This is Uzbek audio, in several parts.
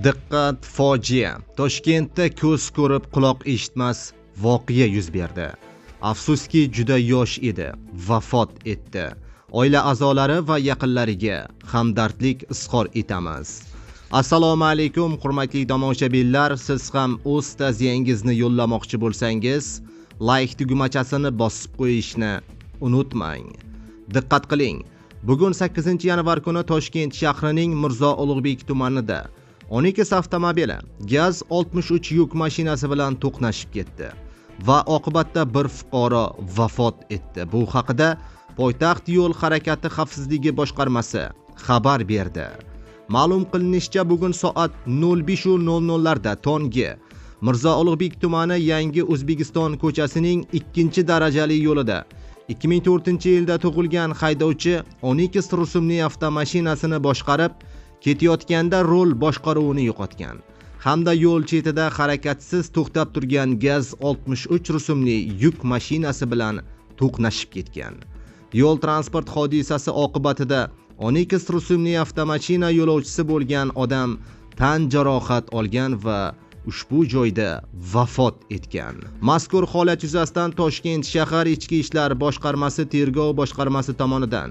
Diqqat, fojia. Toshkentda ko'z ko'rib quloq eshitmas voqea yuz berdi. Afsuski juda yosh edi, vafot etdi. Oila a'zolari va yaqinlariga hamdardlik izhor etamiz. Assalomu alaykum hurmatli tomoshabinlar, siz ham o'z ta'ziyangizni yo'llamoqchi bo'lsangiz, like tugmachasini bosib qo'yishni unutmang. Diqqat qiling. Bugun 8-yanvar kuni Toshkent shahrining Mirzo Ulug'bek tumanida 12 avtomobili gaz 63 yuk mashinasi bilan to'qnashib ketdi va oqibatda bir fuqaro vafot etdi. Bu haqida Poytaxt yo'l harakati xavfsizligi boshqarmasi xabar berdi. Ma'lum qilinishicha, bugun soat 05:00 larda tongi Mirzo Ulug'bek tumani Yangi O'zbekiston ko'chasining 2-darajali yo'lida 2004-yilda tug'ilgan haydovchi 12 rusumli avtomashinasini boshqarib ketayotganda rol boshqaruvini yo'qotgan hamda yo'l chetida harakatsiz to'xtab turgan gaz 63 rusumli yuk mashinasi bilan to'qnashib ketgan. Yo'l transport hodisasi oqibatida 12 rusumli avtomashina yo'lovchisi bo'lgan odam tan jarohat olgan va ushbu joyda vafot etgan. Mazkur holat yuzasidan Toshkent shahar Ichki ishlar boshqarmasi tergov boshqarmasi tomonidan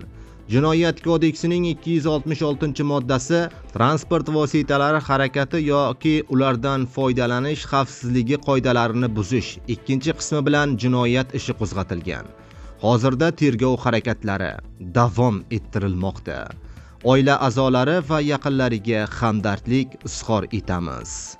Jinoyat kodeksining 266-moddasi transport vositalari harakati yoki ulardan foydalanish xavfsizligi qoidalarini buzish 2-qismi bilan jinoyat ishi qo'zg'atilgan. Hozirda tergov harakatlari davom ettirilmoqda. Oila a'zolari va yaqinlariga hamdardlik izhor etamiz.